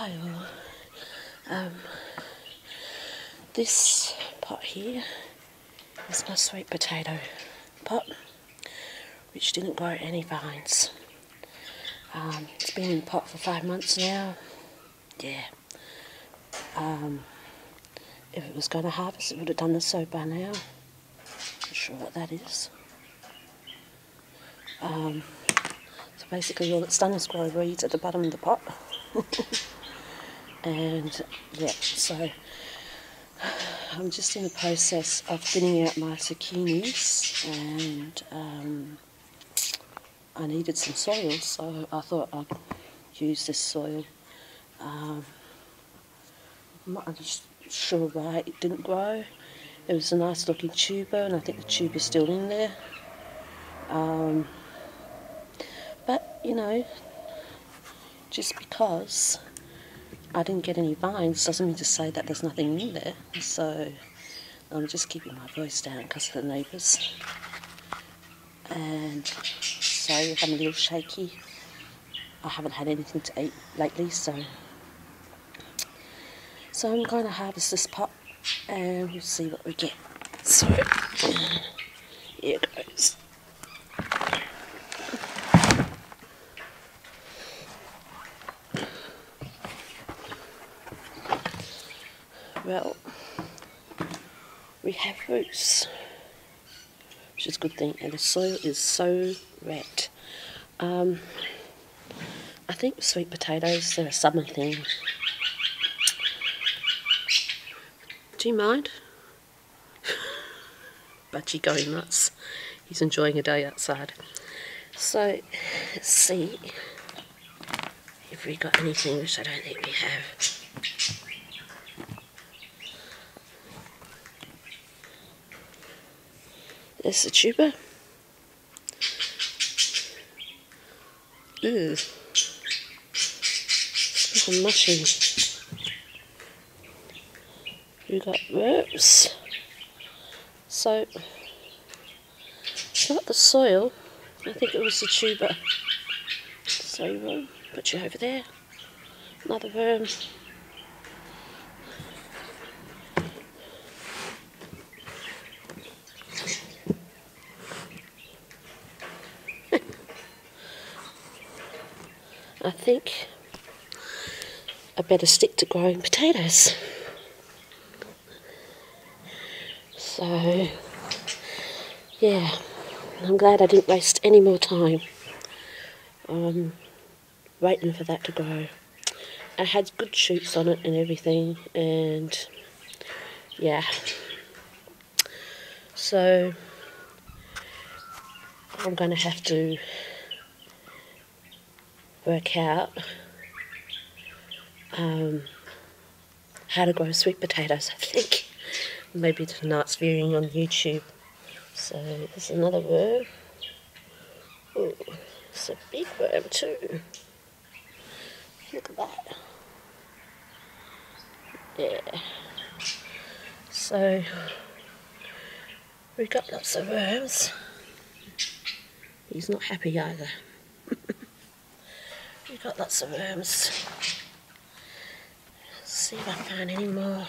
Hi all. This pot here is my sweet potato pot, which didn't grow any vines. It's been in the pot for 5 months now. Yeah. If it was going to harvest, it would have done so by now. Not sure what that is. So basically all it's done is grow weeds at the bottom of the pot. And yeah, so I'm just in the process of thinning out my zucchinis, and I needed some soil, so I thought I'd use this soil. I'm not just sure why it didn't grow. It was a nice looking tuber, and I think the tuber's still in there. But, you know, just because I didn't get any vines doesn't mean to say that there's nothing in there. So I'm just keeping my voice down because of the neighbours. And so if I'm a little shaky, I haven't had anything to eat lately, so I'm going to harvest this pot and we'll see what we get. So here it goes. Well, we have roots, which is a good thing, and the soil is so wet. I think sweet potatoes, they're a summer thing. Do you mind? Budgie going nuts. He's enjoying a day outside. So, let's see if we got anything, which I don't think we have. There's the tuber. Ooh. It's like a mushy. We got worms. So, it's not the soil. I think it was the tuber. So we'll put you over there. Another worm. I think I better stick to growing potatoes. So, yeah, I'm glad I didn't waste any more time waiting for that to grow. It had good shoots on it and everything, and yeah. So, I'm going to have to work out how to grow sweet potatoes, I think. Maybe tonight's viewing on YouTube. So there's another worm. Oh, it's a big worm too. Look at that. Yeah. So we've got lots of worms. He's not happy either. We've got lots of worms. Let's see if I can find any more.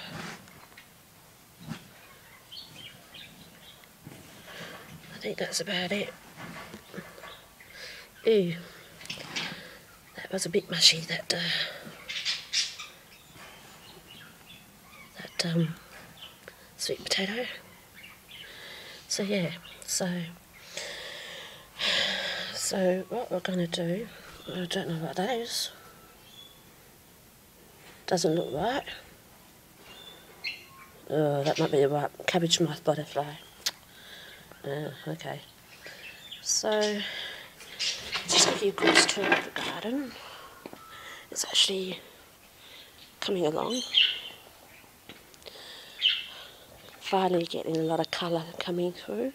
I think that's about it. Ooh, that was a bit mushy, that sweet potato. So yeah, so what we're going to do, I don't know what that is. Doesn't look right. Oh, that might be the right cabbage mouth butterfly. Okay. So, just give you a quick tour of the garden. It's actually coming along. Finally getting a lot of colour coming through.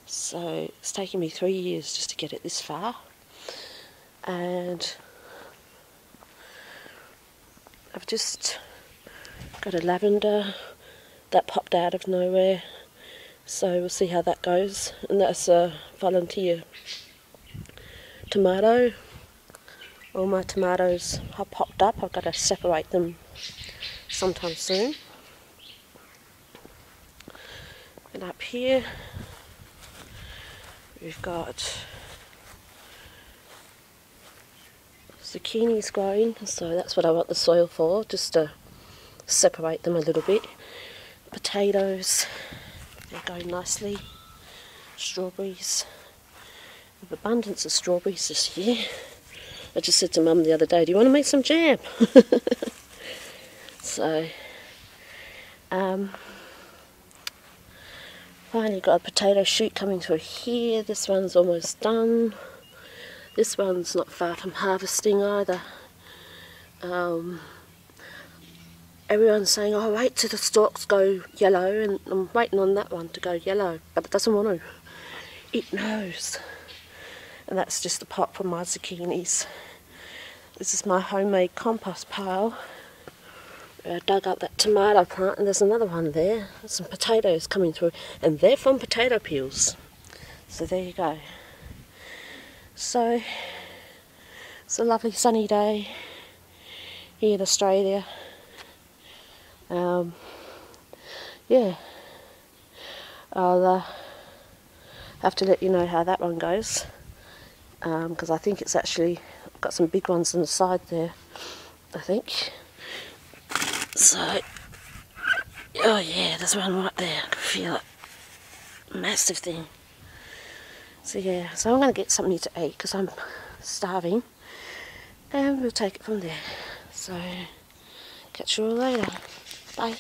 So, it's taken me 3 years just to get it this far. And I've just got a lavender that popped out of nowhere. So we'll see how that goes. And that's a volunteer tomato. All my tomatoes have popped up. I've got to separate them sometime soon. And up here we've got zucchinis growing, so that's what I want the soil for, just to separate them a little bit. Potatoes, they're going nicely. Strawberries, we have abundance of strawberries this year. I just said to Mum the other day, do you want to make some jam? So, finally got a potato shoot coming through here. This one's almost done. This one's not far from harvesting either. Everyone's saying, oh, wait till the stalks go yellow, and I'm waiting on that one to go yellow, but it doesn't want to. It knows. And that's just a pot for my zucchinis. This is my homemade compost pile. I dug up that tomato plant, and there's another one there. There's some potatoes coming through, and they're from potato peels. So there you go. So it's a lovely sunny day here in Australia. Yeah, I'll have to let you know how that one goes, because I think it's actually got some big ones on the side there, I think. So, oh yeah, there's one right there. I can feel it. Massive thing. So yeah, so I'm going to get something to eat because I'm starving, and we'll take it from there. So, catch you all later. Bye.